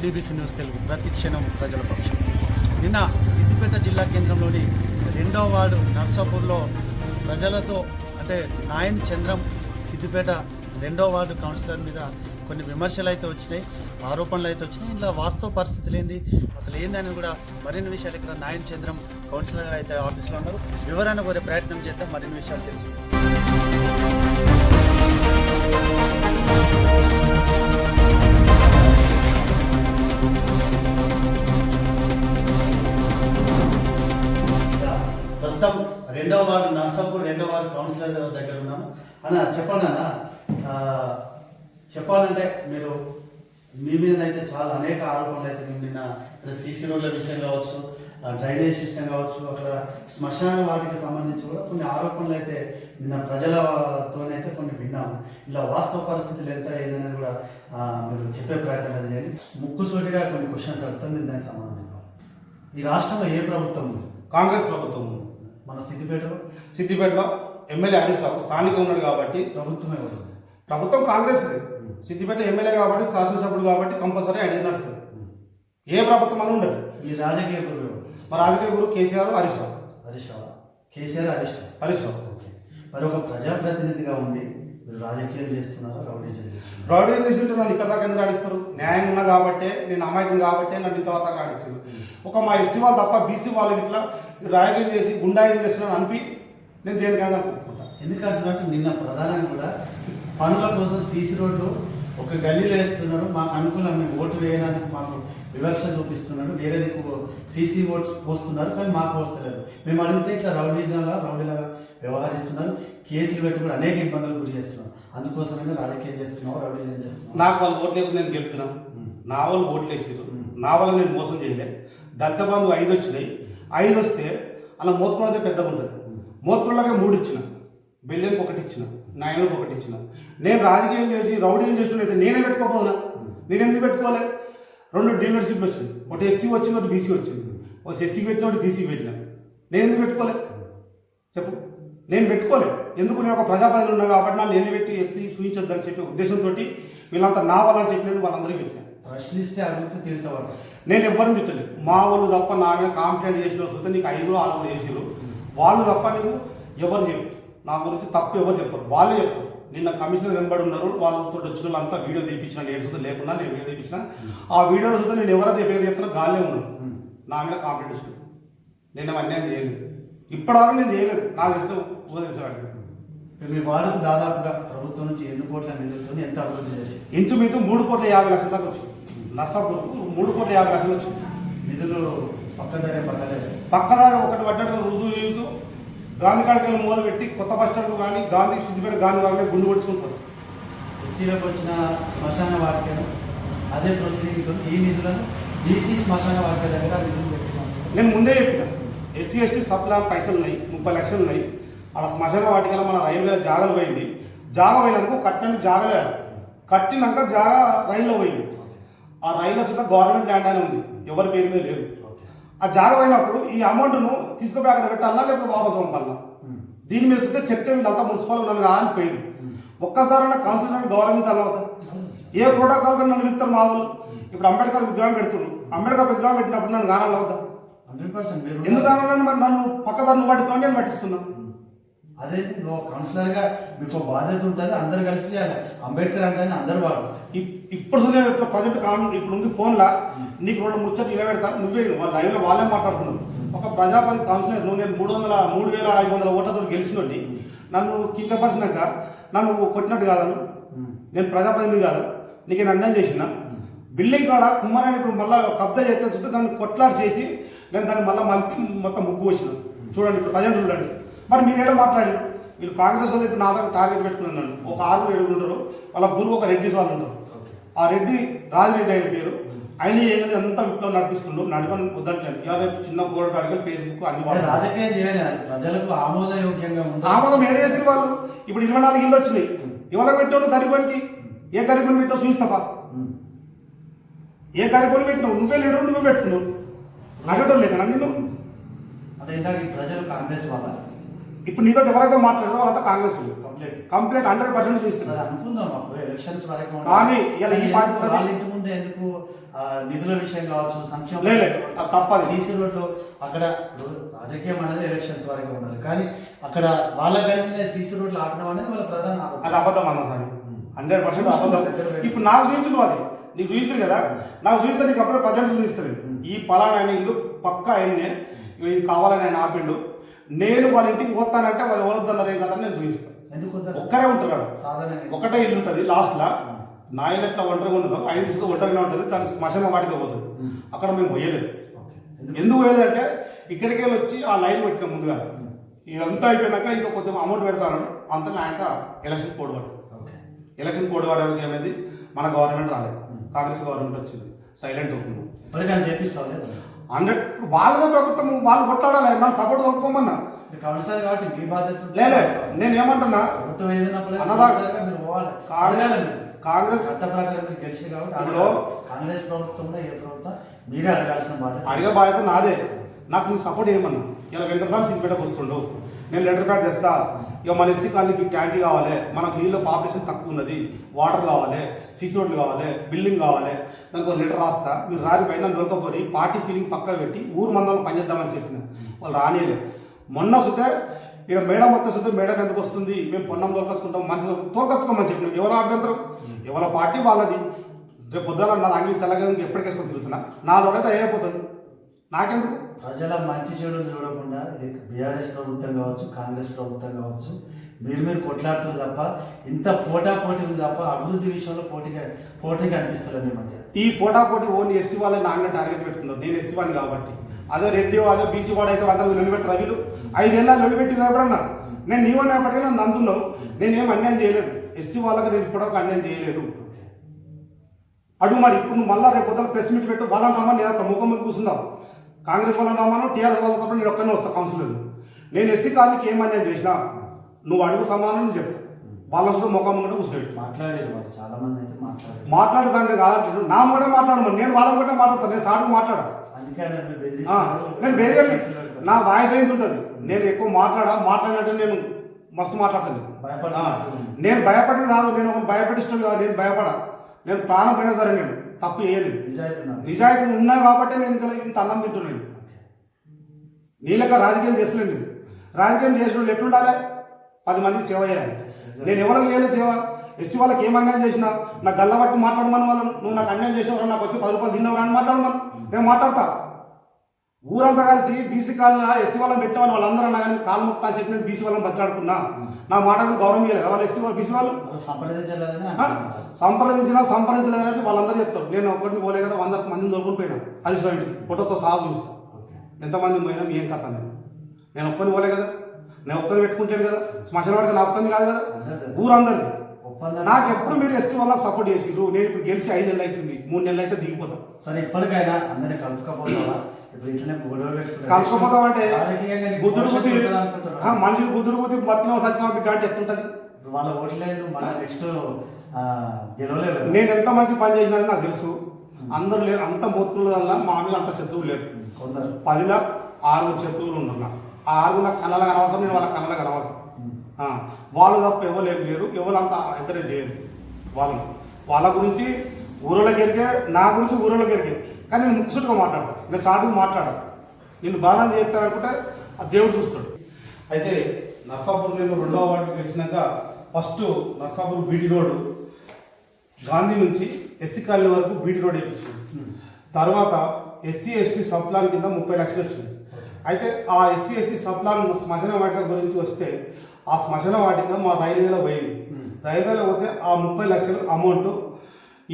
DBC news Telugu ప్రతి క్షణం ప్రజల పక్షం. నిన్న సిద్దిపేట జిల్లా కేంద్రంలోని 2వ వార్డు నర్సాపూర్లో ప్రజలతో అంటే నాయన్ చంద్రం సిద్దిపేట 2వ వార్డు కౌన్సిలర్ మీద కొన్ని విమర్శలు అయితే వచ్చినాయి, ఆరోపణలు అయితే వచ్చినాయి. ఇలా వాస్తవ పరిస్థితులు ఏంది, అసలు ఏందని కూడా మరిన్ని విషయాలు ఇక్కడ నాయన్ చంద్రం కౌన్సిలర్ అయితే ఆఫీస్లో ఉన్నారు. వివరణ కోరే ప్రయత్నం చేద్దాం, మరిన్ని విషయాలు తెలుసుకుందాం. ప్రస్తుతం 2వ వార్డు నర్సాపూర్ 2వ వార్డు కౌన్సిలర్ దగ్గర ఉన్నాము. అన్న చెప్పండి అన్న, చెప్పాలంటే మీరు మీ మీద అయితే చాలా అనేక ఆరోపణలు అయితే నిన్న ఇక్కడ సీసీ రోడ్ల విషయం కావచ్చు, డ్రైనేజ్ సిస్టమ్ కావచ్చు, అక్కడ శ్మశాన వాటికి సంబంధించి కూడా కొన్ని ఆరోపణలు అయితే నిన్న ప్రజలతోనైతే కొన్ని విన్నాము. ఇలా వాస్తవ పరిస్థితులు ఎంత ఏదనేది కూడా మీరు చెప్పే ప్రయత్నం అది చేయండి. ముక్కుసూటిగా కొన్ని క్వశ్చన్స్ అడుగుతాం, మీరు దానికి సమాధానం ఇవ్వాలి. ఈ రాష్ట్రంలో ఏ ప్రభుత్వం ఉంది? కాంగ్రెస్ ప్రభుత్వం. మన సిద్దిపేటలో ఎమ్మెల్యే హరీష్ రావు స్థానికంగా ఉన్నాడు కాబట్టి ప్రభుత్వం కాంగ్రెస్. సిద్దిపేట ఎమ్మెల్యే కాబట్టి, శాసనసభ్యుడు కాబట్టి కంపల్సరీ ఐడియా నడుస్తుంది. ఏ ప్రభుత్వం అని ఉండదు. ఈ రాజకీయ గురువు మా రాజకీయ గురువు కేసీఆర్, హరీష్ రావు. హరీష్ రావు. మరి ఒక ప్రజాప్రతినిధిగా ఉండి మీరు రాజకీయం చేస్తున్నారా, రౌడీజం చేస్తున్నారు? రౌడీజం చేస్తుంటే నన్ను ఇక్కడ దాకా ఎందుకు ఆడిస్తారు? న్యాయం ఉన్నా కాబట్టే, నేను అమాయకం కాబట్టే నన్ను ఇంతవరకు ఆడిస్తారు. ఒక మా ఎస్సీ వాళ్ళు తప్ప బీసీ వాళ్ళు ఇట్లా రాజకీయం చేసి గుండాయిజం చేస్తున్నాను అనిపి నేను దేనికైనా ఒప్పుకుంటాను. ఎందుకంటున్నట్టు నిన్న ప్రధానంగా కూడా పనుల కోసం సీసీ రోడ్లు ఒక గల్లీలో వేస్తున్నారు, మాకు అనుకూలం, మేము ఓటు వేయడానికి మాకు వివక్ష చూపిస్తున్నాడు, వేరే దిక్కు సీసీ ఓట్స్ పోస్తున్నారు కానీ మాకు పోస్తలేరు. మేము అడిగితే ఇట్లా రౌడీలాగా వ్యవహరిస్తున్నారు, కేసులు పెట్టి కూడా అనేక ఇబ్బందులు గురి చేస్తున్నారు. అందుకోసమైనా రాజకీయం చేస్తున్నావు, రౌడీజం చేస్తున్నావు. నాకు వాళ్ళు ఓట్లు వేసి నేను గెలుతున్నాను, నా వాళ్ళు ఓట్లు వేసారు, నా వల్ల నేను మోసం చేయలే. దళిత బంధు 5 వచ్చినాయి, 5 వస్తే అలా మోతుకున్నదే పెద్దగా ఉంటుంది. మోతుకున్నలాగే 3 ఇచ్చిన, బెల్లెనికి 1 ఇచ్చిన, నాయనకు 1 ఇచ్చిన. నేను రాజకీయం చేసి రౌడీయం చేస్తున్నైతే నేనే పెట్టుకోపోదునా? నేను ఎందుకు పెట్టుకోలే? 2 డీలర్షిప్లు వచ్చింది, ఒకటి ఎస్సీ వచ్చింది, ఒకటి బీసీ వచ్చింది. ఒక ఎస్సీ పెట్టిన, ఒకటి బీసీ పెట్టిన. నేను ఎందుకు పెట్టుకోలే చెప్పు? నేను పెట్టుకోలే. ఎందుకు? నేను ఒక ప్రజాప్రతినిధి ఉన్నా కాబట్టి నన్ను ఎన్ని పెట్టి ఎత్తి చూపించొద్దని చెప్పే ఉద్దేశంతో వీళ్ళంతా నా వాళ్ళని చెప్పినట్టు వాళ్ళందరికీ పెట్టాను. ప్రశ్నిస్తే అడిగితే తిరుగుతావాడు. నేను ఎవ్వరిని తిట్టలేదు. మా వాళ్ళు తప్ప నా మీద కాంప్లైంట్ చేసిన వస్తే నీకు 5 6 చేసారు వాళ్ళు తప్ప నీకు ఎవరు చెప్పు, నా గురించి తప్పు ఎవరు చెప్పరు, వాళ్ళే చెప్తారు. నిన్న కమిషనర్ వెంబడి ఉన్నారు, వాళ్ళతో వచ్చిన వాళ్ళంతా వీడియో తీపించిన, నేను లేకుండా నేను వీడియో తీపించిన. ఆ వీడియోలో చూస్తే నేను ఎవరైతే పేరు చెప్తున్నా గాల్లే ఉన్నాను, నా మీద కాంప్లైంట్ ఇచ్చిన. నేను అన్యాయం చేయలేదు, ఇప్పటివరకు నేను చేయలేదు. నాకు తెలిసిన ఉపదేశం మీ వార్డుకు దాదాపుగా ప్రభుత్వం నుంచి 2 కోట్ల నిధులతో ఎంత అభివృద్ధి చేసి ఇంచుమించు 3,50,00,000 దాకా వచ్చింది. నర్సాపూర్కు 3,50,00,000 వచ్చింది. నిధులు పక్కదారి ఒకటి పడ్డట్టు రుజువు చేస్తూ గాంధీ కాడికి మొదలు పెట్టి కొత్త బస్ స్టాండ్ కానీ గాంధీ సిద్దిపేట గాంధీ వాళ్ళని గుండు కొడుచుకుంటారు. ఎస్సీలకు వచ్చిన శ్మశాన వాటికను అదే ప్రొసీడింగ్తో ఈ నిధులను బీసీ శ్మశాన వాటిక దగ్గర నిధులు పెట్టుకున్నాను. నేను ముందే చెప్పిన, ఎస్సీ ఎస్టీ సప్లాన్ పైసలు ఉన్నాయి, 30 లక్షలు ఉన్నాయి. అలా శ్మశాన వాటికలో మన రైల్వే జాగలు పోయింది. జాగ పోయినందుకు కట్టడానికి జాగలే, కట్టినాక జాగ రైల్లో పోయింది. ఆ రైల్లో సుద్ధా గవర్నమెంట్ ల్యాండ్ అని ఉంది, ఎవరి పేరు మీద లేదు. ఆ జాగ పోయినప్పుడు ఈ అమౌంట్ను తీసుకుపోయి అక్కడ పెట్టాలా లేకపోతే వాపసు పంపాలా? దీని మీద చూస్తే చర్చ వీళ్ళంతా మున్సిపల్ నన్ను అని పోయింది. ఒక్కసారైనా కౌన్సిలర్ గవర్నమెంట్ తర్వాత ఏ ప్రోటోకాల్ కానీ నన్ను పిలుస్తారు మా వాళ్ళు. ఇప్పుడు అంబేద్కర్ విగ్రహం పెడుతున్నారు, అంబేద్కర్ విగ్రహం పెట్టినప్పుడు నన్ను కానాలి అవుతా? 100% ఎందుకు కావాలని మరి నన్ను పక్కదాన్ని పట్టిస్తామని నేను పట్టిస్తున్నా. అదే నువ్వు కౌన్సిలర్గా మీకు బాధ్యత ఉంటుంది, అందరు కలిసి చేయాలి. అంబేద్కర్ అంటే అందరు వాడు. ఇప్పుడు ప్రజెంట్ ఇప్పుడు ఉంది ఫోన్లా, నీకు 2 ముచ్చట్లు ఇలా పెడతా, నువ్వే వాళ్ళ లైవ్లో వాళ్ళే మాట్లాడుతున్నావు. ఒక ప్రజాపతి కౌన్సిలర్ నువ్వు, నేను 3,500 ఓట్లతో గెలిచినోడిని నన్ను కించపరిచినాక నన్ను కొట్టినట్టు కాదను? నేను ప్రజాప్రతినిధి కాదు, నీకు అన్యాయం చేసిన. బిల్డింగ్ కాడ కుమ్మారాన్ని ఇప్పుడు మళ్ళీ కబ్జా చేస్తే చూస్తే దాన్ని కొట్లాడి చేసి నేను దాన్ని మళ్ళీ మొత్తం ముగ్గు వచ్చిన. చూడండి ఇప్పుడు ప్రజెంట్ చూడండి. మరి మీరేడో మాట్లాడి వీళ్ళు కాంగ్రెస్ వాళ్ళు ఇప్పుడు నా దగ్గర టార్గెట్ పెట్టుకున్నాను. ఒక 6-7 ఉంటారు, వాళ్ళ గురువు ఒక రెడ్డి వాళ్ళు ఉంటారు. ఆ రెడ్డి రాజిరెడ్డి అయిన పేరు, ఆయన ఏమైనా అంతా విప్లవం నడిపిస్తుండ్రు, నడపని వద్దట్లేదు. ఇవాళ చిన్న పోరాట అడిగి ఫేస్బుక్ అన్ని రాజకీయం చేయాలి, ప్రజలకు ఆమోదయోగ్యంగా ఉంది. ఆమోదం ఏడు చేసిన వాళ్ళు ఇప్పుడు 24 ఇళ్ళు వచ్చినాయి. ఇవాళ పెట్టావు గరిబోనికి, ఏ గరిబోని పెట్టావు చూస్తావా? ఏ గరిబోని పెట్టినావు? నువ్వే లీడర్, నువ్వే పెట్టుకున్నావు. అడగడం లేదా నిన్ను? అదే ఇందాక ప్రజలు కాంగ్రెస్ వాళ్ళ ఇప్పుడు నీతో ఎవరైతే మాట్లాడారో వాళ్ళంతా కాంగ్రెస్ కంప్లీట్ 100% చూస్తున్నారు అనుకుందాం. అప్పుడు ఎలక్షన్స్ వరకు కానీ ఇలా ఈ పార్టీ ముందే ఎందుకు నిధుల విషయం కావచ్చు, సంక్షేమ తప్పదు. సీసీ రోడ్లు అక్కడ రాజకీయం అనేది ఎలక్షన్స్ వరకు ఉండాలి, కానీ అక్కడ వాళ్ళ గడిలో సీసీ రోడ్లు ఆపడం అనేది వాళ్ళ ప్రధాన ఆరోపణ. అది అబద్ధం అన్న సార్, 100% అబద్ధం. ఇప్పుడు నాకు చూపించు, అది నీకు చూపించరు కదా, నాకు చూపిస్తే నీకు అప్పుడే ప్రజెంట్ చూపిస్తారు. ఈ పలానా ఇల్లు పక్కా ఆయన్నే, ఇది కావాలని ఆయన ఆపిండు, నేను వాళ్ళ ఇంటికి పోతానంటే వాళ్ళు వద్దన్నదే కదా నేను చూపిస్తాను. ఎందుకు ఒక్కరే ఉంటారు, సాధారణంగా ఒకటే ఇల్లు ఉంటుంది. లాస్ట్లో నా ఇల్లు ఎట్లా ఒంటరిగా ఉండదు, 5 నిమిషాలు ఒంటరిగా ఉంటుంది, దానికి శ్మశాన వాటికి పోతుంది. అక్కడ మేము పోయలేదు. ఎందుకు పోయలేదు అంటే ఇక్కడికి వెళ్ళి వచ్చి ఆ లైన్ పెట్టినాం ముందుగా. ఇదంతా అయిపోయినాక ఇంకా కొంచెం అమౌంట్ పెడతాను అంతా ఆయన ఎలక్షన్ కోడ్ పడ్డాడు. ఎలక్షన్ కోడ్ పడడానికి ఏమైంది, మన గవర్నమెంట్ రాలేదు, కాంగ్రెస్ గవర్నమెంట్ వచ్చింది, సైలెంట్ అవుతుంది. ఇప్పటికైనా చేపిస్తాం 100 వాళ్ళదే ప్రభుత్వం, వాళ్ళు కొట్లాడాలి, మనం సపోర్ట్ దొరుకుకోమన్నా కౌన్సిలర్ కాబట్టి మీ బాధ్యత. లేదు, నేను ఏమంటున్నా, ప్రభుత్వం ఏదైనా కాంగ్రెస్ చట్ట ప్రకారం మీరు గెలిచింది కాబట్టి అందులో కాంగ్రెస్ ప్రభుత్వంలో ఏ ప్రభుత్వం మీరే అడగాల్సిన బాధ్యత. అడిగే బాధ్యత నాదే. నాకు నీ సపోర్ట్ ఏమన్నా, ఇలా వెంకటస్వామి సిద్దిపేటకు వస్తుండు, నేను లెటర్ ప్యాడ్ తెస్తా, ఇక మన ఎస్సీ కాలనీకి ట్యాంకీ కావాలి, మనకు నీళ్ళ పాపులేషన్ తక్కువ ఉన్నది, వాటర్ కావాలి, సీసీ రోడ్లు కావాలి, బిల్డింగ్ కావాలి, దానికి ఒక లెటర్ రాస్తా, మీరు రాని పైన దొరకపోయి పార్టీ ఫీలింగ్ పక్కా పెట్టి ఊరు మందరం పనిచేద్దామని చెప్పిన వాళ్ళు రానియలేదు. మొన్న సుతే ఇక్కడ మేడం మొత్తం సుతే మేడం ఎందుకు వస్తుంది, మేము పొన్నం దొరకచ్చుకుంటాం, మంచి తోకచ్చుకోమని చెప్పినాం. ఎవరు అభ్యంతరం, ఎవరి పార్టీ వాళ్ళది. రేపు పొద్దున నా అంగి తెల్లగా ఎప్పటికేసుకొని తిరుగుతున్నా, నాలోకైతే అయిపోతుంది, నాకెందుకు. ప్రజల మంచి చెడు చూడకుండా ఇది బీఆర్ఎస్ ప్రభుత్వం కావచ్చు, కాంగ్రెస్ ప్రభుత్వం కావచ్చు, మీరు కొట్లాడుతుంది తప్ప ఇంత పోటీ ఉంది తప్ప అభివృద్ధి విషయంలో పోటీగా అనిపిస్తుంది మీ మధ్య. ఈ పోటీ ఓన్లీ ఎస్సీ వాళ్ళని నాన్న టార్గెట్ పెట్టుకున్నారు. నేను ఎస్సీ వాడిని కాబట్టి, అదే రెడ్డి అదే బీసీ వాడు అయితే అందరూ నిలబెడతారు. వీళ్ళు 5 ఏళ్ళ నిలబెట్టిన ఎప్పుడన్నా నేను నీవన్న ఎప్పటికీ నన్ను అందున్నావు, నేనేం అన్యాయం చేయలేదు. ఎస్సీ వాళ్ళకి నేను ఇప్పటివరకు అన్యాయం చేయలేదు. అడుగు మరి ఇప్పుడు నువ్వు మళ్ళీ రేపు పొద్దున ప్రెస్ మీట్ పెట్టు, వాళ్ళని రమ్మని నేను అంత ముఖం మీద కూర్చుందాం. కాంగ్రెస్ వాళ్ళని రమ్మను, టీఆర్ఎస్ వాళ్ళ తప్ప నేను ఒక్కనే వస్తాను కౌన్సిలర్. నేను ఎస్సీ కాలనీకి ఏం అన్యాయం చేసినా నువ్వు అడుగు సమానం చెప్తా. వాళ్ళ ముఖం కూడా కూర్చోబెట్టు. మాట్లాడేది వాళ్ళు చాలా మంది అయితే మాట్లాడే సంగతి కాదంటాడు. నా కూడా మాట్లాడమని, నేను వాళ్ళ కూడా మాట్లాడతాను, నేను సాటుకు మాట్లాడా. నేను వేరే నా వాయిస్ అయింది ఉంటుంది, నేను ఎక్కువ మాట్లాడినట్టు నేను మస్తు మాట్లాడతాను. నేను భయపడి కాదు, నేను ఒక భయపడిస్తాను కాదు, నేను భయపడా. నేను ప్రాణం పోయినా సరే నేను తప్పు చేయలేదు. నిజాయితీ ఉన్నా కాబట్టి నేను ఇంత అన్నం తింటున్నాను. నీళ్ళక రాజకీయం చేస్తలేను. నేను రాజకీయం చేసిన వాళ్ళు ఎట్లుండాలి, 10 మందికి సేవ చేయాలి. నేను ఎవరికి చేయలేదు సేవ. ఎస్సీ వాళ్ళకి ఏం అన్యాయం చేసినా నాకు గల్లబట్టి మాట్లాడమని వాళ్ళను, నువ్వు నాకు అన్యాయం చేసినవరా, నాకు వచ్చి 10 రూపాయలు తిన్నవరా అని మాట్లాడమని నేను మాట్లాడతా. ఊరంతా కలిసి బీసీ కాలనీ ఎస్సీ వాళ్ళని పెట్టామని వాళ్ళందరూ అన్నా కానీ కాలు ముక్తా అని చెప్పి నేను బీసీ వాళ్ళని బతిలాడుకున్నా. నా మాటకు గౌరవం ఇవ్వలేదు వాళ్ళు ఎస్సీ వాళ్ళు బీసీ వాళ్ళు. సంప్రదించలేదంటే వాళ్ళందరూ చెప్తారు. నేను ఒక్కడిని పోలే కదా, 100 మందిని దొరుకుని పోయినా, అది స్వామి ఫోటోతో సహా చూపిస్తాను. ఎంతమంది పోయినా ఏం కథ, నేను ఒక్కరిని పోలే కదా, నేను ఒక్కరిని పెట్టుకుంటాను కదా, శ్మశాన వాడికి నా ఒక్కరిని కాదు కదా, ఊరందరిది. నాకు ఎప్పుడు మీరు ఎస్సీ వాళ్ళకి సపోర్ట్ చేసిరు. నేను ఇప్పుడు గెలిచి 5 నెలలు అవుతుంది, 3 నెలలు అయితే దిగిపోతాం. సరే ఇప్పటికైనా అందరినీ కలుపుకపోతావా? కలుసుకోపోతాం అంటే బుద్ధుడు బుద్ధి, మనిషికి బుద్ధుడు బుద్ధి బతిన సత్యమా బిడ్డ అంటే ఎట్లుంటది. వాళ్ళ ఓట్లేదు, మళ్ళీ నెక్స్ట్ గెలవలేదు. నేను ఎంత మంచి పని చేసినా నాకు తెలుసు. అందరూ లేరు, అంత మోతుకుల వల్ల మా మీద అంత శత్రువులు లేరు. 10లో 6 శత్రువులు ఉన్నారు. ఆ 6 నాకు కళ్ళ కనబడతాను, నేను వాళ్ళ కళ్ళ కనబడతాను. వాళ్ళు తప్ప ఎవరు లేరు, ఎవరంతా ఎంకరేజ్ చేయరు. వాళ్ళ గురించి ఊరోళ్ళకి ఎరికే, నా గురించి ఊరోళ్ళకి ఎరికే. కానీ నేను ముక్కుసుట్టుగా మాట్లాడతాను, నేను సాటుగా మాట్లాడాను. నేను బాగా చేస్తాను అనుకుంటే ఆ దేవుడు చూస్తాడు. అయితే నర్సాపూర్ నేను 2వ వార్డు గెలిచినాక first Narsapur BT road Gandhi నుంచి ఎస్సీ కాలనీ వరకు బీటీ రోడ్ వేయించింది. తర్వాత ఎస్సీ ఎస్టీ సబ్ ప్లాన్ కింద 30 లక్షలు వచ్చింది. అయితే ఆ ఎస్సీ ఎస్టీ సబ్ ప్లాన్ శ్మశాన వాటిక గురించి వస్తే ఆ శ్మశాన వాటిక మా రైల్వేలో పోయింది. రైల్వేలో పోతే ఆ 30 లక్షలు అమౌంట్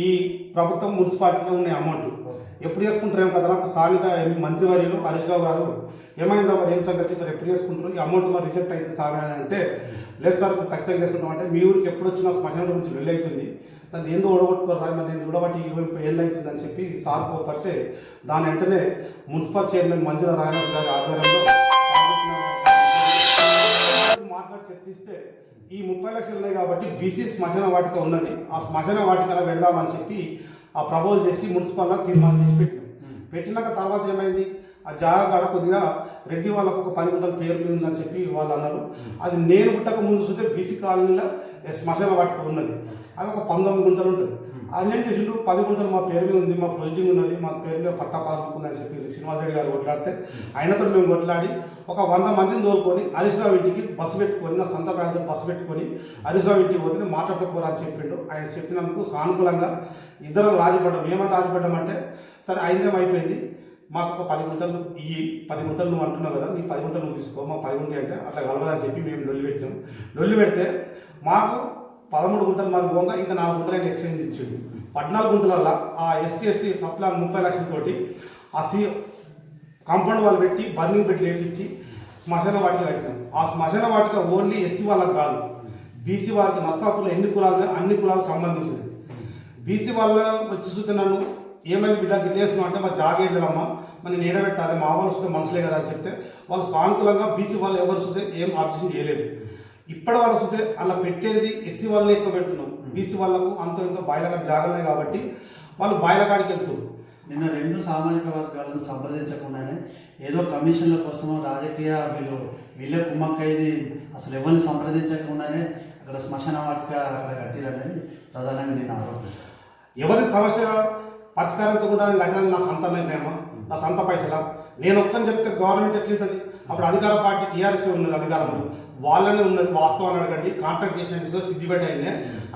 ఈ ప్రభుత్వం మున్సిపాలిటీలో ఉన్న అమౌంట్ ఎప్పుడు చేసుకుంటారేమో కదా. స్థానిక మంత్రివర్యులు హరీష్ రావు గారు ఏమైంది రావు ఏం సంగతి మరి ఎప్పుడు చేసుకుంటారు, ఈ అమౌంట్ మరి రిజెక్ట్ అయితే సార్ అని అంటే, లేదు సార్ ఖచ్చితంగా చేసుకుంటాం అంటే, మీ ఊరికి ఎప్పుడు వచ్చినా శ్మశానం గురించి వెళ్ళవుతుంది, దాన్ని ఏందో ఓడగొట్టుకోరా, మరి నేను చూడబట్టి 20 ఏళ్ళు అవుతుంది అని చెప్పి సార్ కోపడితే దాని వెంటనే మున్సిపల్ చైర్మన్ మంజుల రాయనాథ్ గారి ఆధ్వర్యంలో మాట్లాడి చర్చిస్తే ఈ 30 లక్షలు ఉన్నాయి కాబట్టి బీసీ శ్మశాన వాటిక ఉన్నది, ఆ శ్మశాన వాటికలో వెళ్దామని చెప్పి ఆ ప్రపోజల్ చేసి మున్సిపల్గా తీర్మానం చేసి పెట్టినాక తర్వాత ఏమైంది, ఆ జాగా కొద్దిగా రెడ్డి వాళ్ళకు ఒక 10 గుంటల పేరు ఉందని చెప్పి వాళ్ళు అన్నారు. అది నేను పుట్టక ముందు చూస్తే బీసీ కాలనీలో శ్మశాన వాటిక ఉన్నది. అది ఒక 19 గుంటలు ఉంటుంది. ఆయన ఏం చేసిండు, 10 గుంటలు మా పేరు మీద ఉంది, మా ప్రొసీడింగ్ ఉన్నది, మా పేరు మీద పట్టా పాస్బుక్ ఉందని చెప్పి శ్రీనివాస్ రెడ్డి గారు కొట్లాడితే ఆయనతో మేము కొట్లాడి ఒక 100 మందిని తోలుకొని హరీష్ రావు ఇంటికి బస్సు పెట్టుకొని, నా సొంత బ్యాగ్తో బస్సు పెట్టుకొని హరీష్ రావు ఇంటికి పోతే మాట్లాడుతూ పోరా అని చెప్పిండు. ఆయన చెప్పినందుకు సానుకూలంగా ఇద్దరం రాజీపడ్డాం. ఏమని రాజీపడ్డామంటే, సరే అయిందేం అయిపోయింది, మాకు ఒక 10 గుంటలు ఇయ్యి, 10 గుంటలు నువ్వు అంటున్నావు కదా, నీ 10 గుంటలు నువ్వు తీసుకో, మాకు 10 గుంటలు అంటే అట్లా కలవదని చెప్పి మేము లొల్లి పెట్టినాం. లొల్లి పెడితే మాకు 13 గుంటలు మాది పోగా ఇంకా 4 గుంటలు ఆయన ఎక్స్చేంజ్ ఇచ్చిండు. 14 గుంటల ఆ ఎస్టీ సప్లాన్ 30 లక్షలతోటి ఆ కాంపౌండ్ వాళ్ళు పెట్టి బర్నింగ్ పెట్టి లేపించి శ్మశాన వాటిక కట్టినాం. ఆ శ్మశాన వాటిక ఓన్లీ ఎస్సీ వాళ్ళకి కాదు, బీసీ వాళ్ళకి నర్సాపూర్లో ఎన్ని కులాలు అన్ని కులాలకు సంబంధించినది. బీసీ వాళ్ళ వచ్చి చూస్తే నన్ను ఏమైంది బిడ్డ గిల్లేస్తున్నావు అంటే, మా జాగేదమ్మా మరి నేను ఏడబెట్టాలి, మా వాళ్ళు వస్తే మనసులే కదా అని చెప్తే వాళ్ళు సానుకూలంగా బీసీ వాళ్ళు ఎవరు వస్తే ఏం ఆబ్జెక్షన్ చేయలేదు. ఇప్పటి వరకు వస్తే అలా పెట్టేది ఎస్సీ వాళ్ళే ఎక్కువ పెడుతున్నాం. బీసీ వాళ్ళకు అంత ఇంత బాయిలకాడి జాగలే కాబట్టి వాళ్ళు బాయిలకాడికి వెళ్తున్నారు. నిన్న 2 సామాజిక వర్గాలను సంప్రదించకుండానే ఏదో కమిషన్ల కోసమో రాజకీయ వీళ్ళే కుమ్మక్కైది అసలు ఎవరిని సంప్రదించకుండానే అక్కడ శ్మశాన వాటిక అక్కడ కట్టిరనేది ప్రధానంగా నేను ఆరోపించాను. ఎవరి సమస్య పరిష్కరించకుండా కట్టిన నా సొంత నిర్ణయమా, నా సొంత పైసలా? నేను ఒక్కని చెప్తే గవర్నమెంట్ ఎట్లుంటుంది? అప్పుడు అధికార పార్టీ టీఆర్ఎస్ ఉన్నది అధికారంలో, వాళ్ళనే ఉన్నది. వాస్తవాన్ని అడగండి. కాంట్రాక్ట్ చేసిన సిద్దిపేట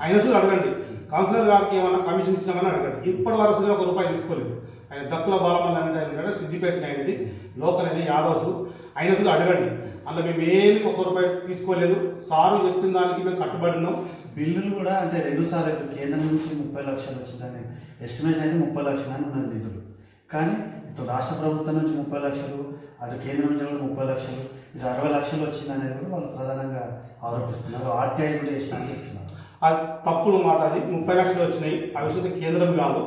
ఆయన చూసి అడగండి. కౌన్సిలర్ గారికి ఏమన్నా కమిషన్ ఇచ్చినామని అడగండి. ఇప్పటి వరకు ₹1 తీసుకోలేదు. ఆయన దక్కుల బాలమల్ అనేది సిద్దిపేట అనేది లోకల్ అనేది యాదవ్స్, ఆయన చూసి అడగండి. అందులో మేము ఏమి ₹1 తీసుకోలేదు. సారు చెప్పిన దానికి మేము కట్టుబడి ఉన్నాం. బిల్లులు కూడా అంటే 2 సార్లు ఇప్పుడు కేంద్రం నుంచి 30 లక్షలు వచ్చిందని ఎస్టిమేషన్ అయితే 30 లక్షలు అని ఉన్నది నిధులు. కానీ ఇటు రాష్ట్ర ప్రభుత్వం నుంచి 30 లక్షలు, అటు కేంద్రం నుంచి కూడా 30 లక్షలు, ఇది 60 లక్షలు వచ్చింది అనేది కూడా వాళ్ళు ప్రధానంగా ఆరోపిస్తున్నారు. ఆర్టీఐ కూడా వేసిన చెప్తున్నారు. అది తప్పుడు మాట. అది 30 లక్షలు వచ్చినాయి. అవి చూస్తే కేంద్రం కాదు,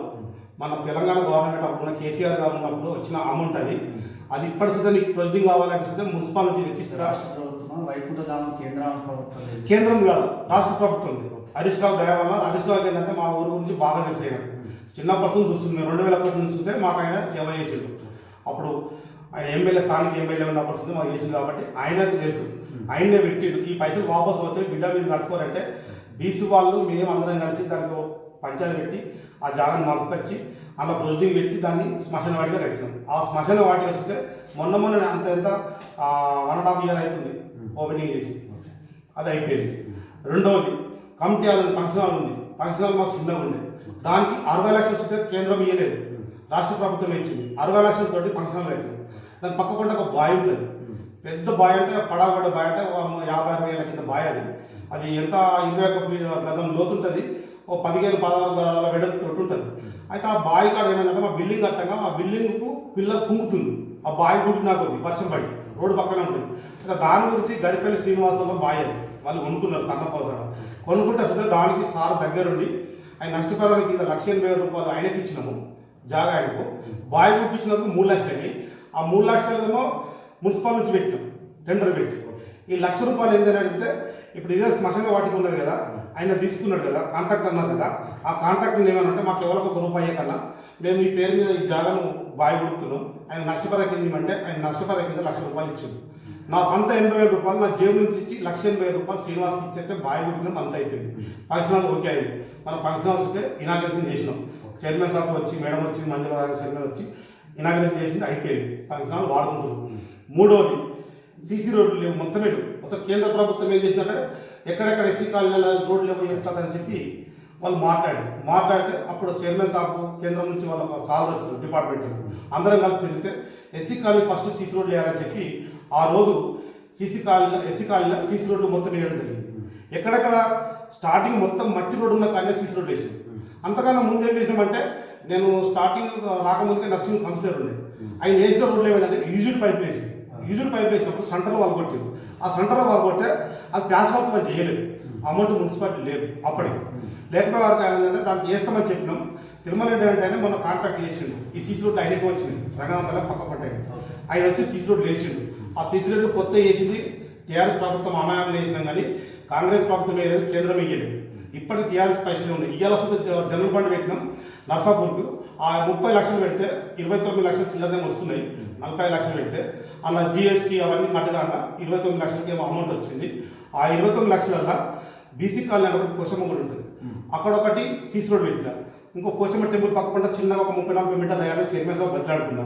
మన తెలంగాణ గవర్నమెంట్ అప్పుడు కేసీఆర్ గారు ఉన్నప్పుడు వచ్చిన అమౌంట్ అది. అది ఇప్పటి సుద్ధా నీకు ప్రొసీడింగ్ కావాలంటే సుద్ధా మున్సిపాలిటీ తెచ్చిస్తారు. రాష్ట్ర ప్రభుత్వం వైకుంఠధామం కేంద్ర ప్రభుత్వం కేంద్రం కాదు, రాష్ట్ర ప్రభుత్వం. హరీష్ రావు దయ వల్ల హరీష్ రావుకి ఏంటంటే మా ఊరు గురించి బాగా తెలిసాయి. చిన్నప్పటి చూస్తుంది. 2001 నుంచి చూస్తే మాకు ఆయన సేవ చేసిండు. అప్పుడు ఆయన ఎమ్మెల్యే, స్థానిక ఎమ్మెల్యే ఉన్నప్పుడు చూస్తే మాకు చేసిండు కాబట్టి ఆయనకు తెలుసు. ఆయనే పెట్టిండు. ఈ పైసలు వాపసు పోతే బిడ్డ మీరు కట్టుకోరంటే బీసీ వాళ్ళు మేము అందరం కలిసి దానికి పంచాయతీ పెట్టి ఆ జాగాను మలుపుకొచ్చి అలా ప్రొసీడింగ్ పెట్టి దాన్ని శ్మశాన వాటిగా కట్టినాం. ఆ శ్మశాన వాటికి వస్తే మొన్న అంత 1.5 year అవుతుంది ఓపెనింగ్ చేసి. అది అయిపోయింది. రెండవది కమిటీ హాల్ ఉంది, ఫంక్షన్ హాల్ ఉంది. ఫంక్షన్ హాల్ మాకు చిన్నగా ఉండే, దానికి 60 లక్షలు వస్తే కేంద్రం ఇవ్వలేదు, రాష్ట్ర ప్రభుత్వం ఇచ్చింది. 60 లక్షలతోటి ఫంక్షన్ హాల్ పెట్టింది. దాని పక్కకుండా ఒక బాయ్ ఉంటుంది, పెద్ద బాయ్ అంటే పడాగొడ్డ బాయ్ అంటే 50-60 వేల కింద బాయ్. అది ఎంత 21 గజం లోతుంటుంది, ఓ 15-16 గజాల వెడల్పుతోటి ఉంటుంది. అయితే ఆ బావి కాడ ఏమైందంటే మా బిల్డింగ్ కట్టగా ఆ బిల్డింగ్కు పిల్లలు కుంగుతుంది. ఆ బావి గుడినా కొద్ది వర్షం పడి రోడ్డు పక్కనే ఉంటుంది. అయితే దాని గురించి గరిపల్లి శ్రీనివాసంలో బావి అది వాళ్ళు కొనుక్కున్నారు. కన్నపోతాడ కొనుక్కుంటే అసలు దానికి సార్ దగ్గరుండి ఆయన నష్టపరానికి కింద ₹1,80,000 ఆయనకి ఇచ్చినాము జాగా. ఆయనకు బావి గుప్పించినందుకు 3 లక్షలకి, ఆ 3 లక్షలేమో మున్సిపల్ నుంచి పెట్టినాం టెండర్ పెట్టి. ఈ ₹1,00,000 ఏంటంటే ఇప్పుడు ఇదే శ్మశాన వాటికి ఉన్నది కదా, ఆయన తీసుకున్నాడు కదా, కాంట్రాక్ట్ అన్నారు కదా, ఆ కాంట్రాక్ట్ ఏమనంటే మాకు ఎవరికి ₹1 కన్నా మేము ఈ పేరు మీద ఈ జాగాను బావి గుర్తున్నాం, ఆయన నష్టపర కింద ఇవ్వమంటే ఆయన నష్టపర కింద ₹1,00,000 ఇచ్చింది. నా సొంత ₹80,000 నా జేబు నుంచి ఇచ్చి ₹1,80,000 శ్రీనివాస్కి ఇచ్చేస్తే బావి గుర్తున్నాం. అంత అయిపోయింది. ఫంక్షన్ హాల్ ఓకే అయింది. మన ఫంక్షన్ హాల్స్ వస్తే ఇనాగ్రేషన్ చేసినాం. చైర్మన్ సాబ్ వచ్చి, మేడం వచ్చి, మంజుల చైర్మన్ వచ్చి ఇనాగ్రేషన్ చేసింది, అయిపోయింది. ఫంక్షన్ హాల్ వాడుకుంటున్నాం. మూడవది సీసీ రోడ్లు లేవు, మొత్తం లేవు. అసలు కేంద్ర ప్రభుత్వం ఏం చేసిందంటే ఎక్కడెక్కడ ఎస్సీ కాలనీల రోడ్లు లేవు చెప్తాదని చెప్పి వాళ్ళు మాట్లాడితే అప్పుడు చైర్మన్ సాబ్ కేంద్రం నుంచి వాళ్ళు ఒక సార్ వచ్చారు డిపార్ట్మెంట్, అందరం కలిసి తిరిగితే ఎస్సీ కాలనీ ఫస్ట్ సీసీ రోడ్లు వేయాలని చెప్పి ఆ రోజు ఎస్సీ కాలనీలో సీసీ రోడ్లు మొత్తం వేయడం జరిగింది. ఎక్కడెక్కడ స్టార్టింగ్ మొత్తం మట్టి రోడ్డు ఉన్న కానీ సీసీ రోడ్లు వేసినాం. అంతకన్నా ముందు ఏం చేసినామంటే, నేను స్టార్టింగ్ రాకముందుకే నర్సింగ్ కౌన్సిలర్ ఉండే, ఆయన వేసిన రోడ్లు ఏమైందంటే యూజ్డ్ పైప్ వేసినప్పుడు సెంటర్లో వాళ్ళు కొట్టారు. ఆ సెంటర్లో వాళ్ళు కొడితే అది ప్యాచ్ వర్క్ మనం చేయలేదు, అమౌంట్ మున్సిపాలిటీ లేదు. అప్పటికి లేకపోతే వారికి ఏమైందంటే దానికి వేస్తామని చెప్పినాం. తిరుమల రెడ్డి అంటే మొన్న కాంట్రాక్ట్ చేసిండు. ఈ సీసీ రోడ్లు ఆయనకి వచ్చింది, రంగనాథ్ పక్క పట్టాయి. ఆయన వచ్చి సీసీ రోడ్లు వేసిండు. ఆ సీసీ రోడ్లు కొత్త వేసింది టీఆర్ఎస్ ప్రభుత్వం అమాయాలు వేసినాం, కానీ కాంగ్రెస్ ప్రభుత్వం ఏదైతే కేంద్రం ఇయ్యలేదు. ఇప్పటికి టీఆర్ఎస్ పైసలు ఉన్నాయి. ఇవాళ జనరల్ ఫండ్ పెట్టినాం నర్సాపూర్కు. ఆ 30 లక్షలు పెడితే 29 లక్షల చిల్లరనే వస్తున్నాయి. 40 లక్షలు పెడితే అలా జిఎస్టీ అవన్నీ కట్టగాక 29 లక్షలకి ఏమో అమౌంట్ వచ్చింది. ఆ 29 లక్షలల్లో బీసీ కాలనీ అని ఒకటి పోచమ్మ గుడి ఉంటుంది, అక్కడ ఒకటి సీసీ రోడ్ పెట్టిన, ఇంకో పోచమ్మ టెంపుల్ పక్క పంట చిన్నగా ఒక 30-40 మీటర్లు అయ్యాలని చైర్మన్ సాబ్ బతిలాడుకున్నా.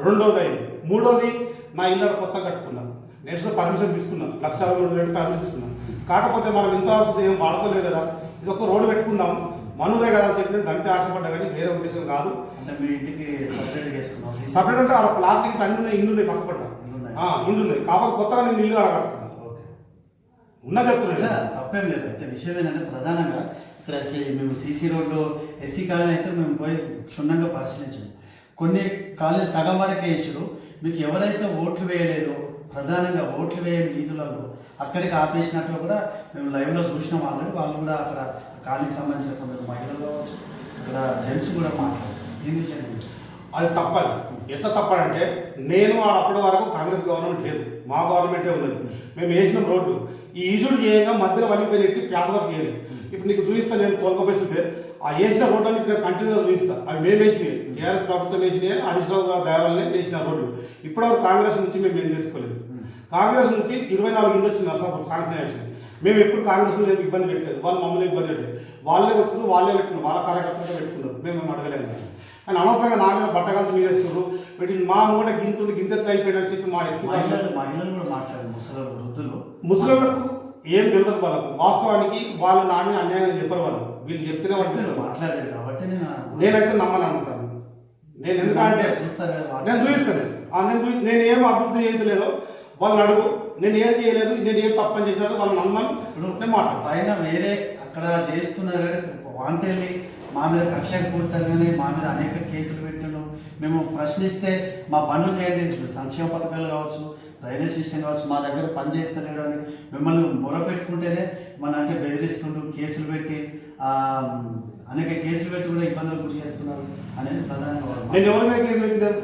రెండోది అయింది. మూడోది నా ఇల్లు కొత్త కట్టుకున్నాను, నేను పర్మిషన్ తీసుకున్నాను, 1,30,000 పర్మిషన్ తీసుకున్నాను. కాకపోతే మనం ఇంతవరకు ఏం వాడుకోలేదు కదా, ఇది ఒక రోడ్డు పెట్టుకుందాం మనూరే కదా అని చెప్పి నేను అంతే ఆశపడ్డా, కానీ వేరే ఉద్దేశం కాదు. అంటే మీ ఇంటికి సపరేట్ చేసుకున్నాం. సపరేట్ అంటే ఆడ ప్లాస్టిక్ అన్ని ఉన్నాయి, ఇల్లు ఉన్నాయి, పక్క పడ్డా ఇల్లు ఉన్నాయి. కాకపోతే కొత్తగా నేను ఇల్లు అడగట్టుకున్నాను ఉన్నా చెప్తున్నాను సార్, తప్పేం లేదు. అయితే విషయం ఏంటంటే ప్రధానంగా ఇక్కడ మేము సీసీ రోడ్లు ఎస్సీ కాలనీ అయితే మేము పోయి క్షుణ్ణంగా పరిశీలించాము. కొన్ని కాలనీ సగం వరకే ఇచ్చారు. మీకు ఎవరైతే ఓట్లు వేయలేదో, ప్రధానంగా ఓట్లు వేయని వీధులలో అక్కడికి ఆపేసినట్లు కూడా మేము లైవ్లో చూసినాం ఆల్రెడీ. వాళ్ళు కూడా అక్కడ కాలనీకి సంబంధించిన కొందరు మహిళలు కావచ్చు, అక్కడ జెంట్స్ కూడా మాట్లాడారు. దీని విషయం అది తప్పదు. ఎంత తప్పడంటే నేను అప్పటి వరకు కాంగ్రెస్ గవర్నమెంట్ లేదు, మా గవర్నమెంటే ఉన్నది. మేము వేసిన రోడ్డు ఈ ఈజుడు చేయగా మధ్యలో వలిపోయినట్టు ప్యాస్ వర్క్ చేయలేదు. ఇప్పుడు నీకు చూపిస్తాను, నేను తోలుకపోయిస్తే ఆ వేసిన రోడ్డు నేను కంటిన్యూగా చూపిస్తాను. అవి మేము వేసినాయి, టీఆర్ఎస్ ప్రభుత్వం వేసినాయి, హరీష్ రావు గారు దయవల్లనే వేసిన రోడ్డు. ఇప్పటివరకు కాంగ్రెస్ నుంచి మేము ఏం చేసుకోలేదు. కాంగ్రెస్ నుంచి 24 ఇల్లు వచ్చింది నర్సాపూర్ శాంక్షన్ చేసింది. మేము ఎప్పుడు కాంగ్రెస్ లో ఇబ్బంది పెట్టలేదు, వాళ్ళు మమ్మల్ని ఇబ్బంది పెట్టలేదు. వాళ్ళే వచ్చింది, వాళ్ళే పెట్టుకున్నారు, వాళ్ళ కార్యకర్తలతో పెట్టుకున్నారు. మేము అడగలేదు. కానీ అనవసరంగా నా మీద బట్టగాల్సి మీద వేస్తున్నారు. పెట్టి మా మూట గింతులు గింతెత్తు అయిపోయినని చెప్పి మా ఎస్సీ మహిళలు కూడా మాట్లాడారు. వృద్ధులు ముసలిలకు ఏం తెలియదు వాళ్ళకు. వాస్తవానికి వాళ్ళు నా మీద అన్యాయం చెప్పరు. వాళ్ళు వీళ్ళు చెప్తేనే వాళ్ళు మాట్లాడారు కాబట్టి నేనైతే నమ్మను సార్. నేను ఎందుకంటే నేను చూపిస్తాను, నేను ఏం అభివృద్ధి చేయలేదో వాళ్ళని అడుగు, నేను ఏం చేయలేదు, నేను ఏం తప్పని చేసినట్టు వాళ్ళు నమ్మని నేను మాట్లాడతాను. పైన వేరే అక్కడ చేస్తున్నారు వాంటెళ్ళి మా మీద కక్ష కూడతారు, కానీ మా మీద అనేక కేసులు పెట్టాను. మేము ప్రశ్నిస్తే మా పనులు చేయండి, సంక్షేమ పథకాలు కావచ్చు, డ్రైనేజ్ సిస్టమ్ కావచ్చు, మా దగ్గర పని చేస్తలేడు అని మిమ్మల్ని మొరపెట్టుకుంటేనే మన అంటే బెదిరిస్తుండ్రు, కేసులు పెట్టి అనేక కేసులు పెట్టి కూడా ఇబ్బందులు గురి చేస్తున్నారు అనేది ప్రధానంగా. నేను ఎవరి మీద కేసు పెట్టినాను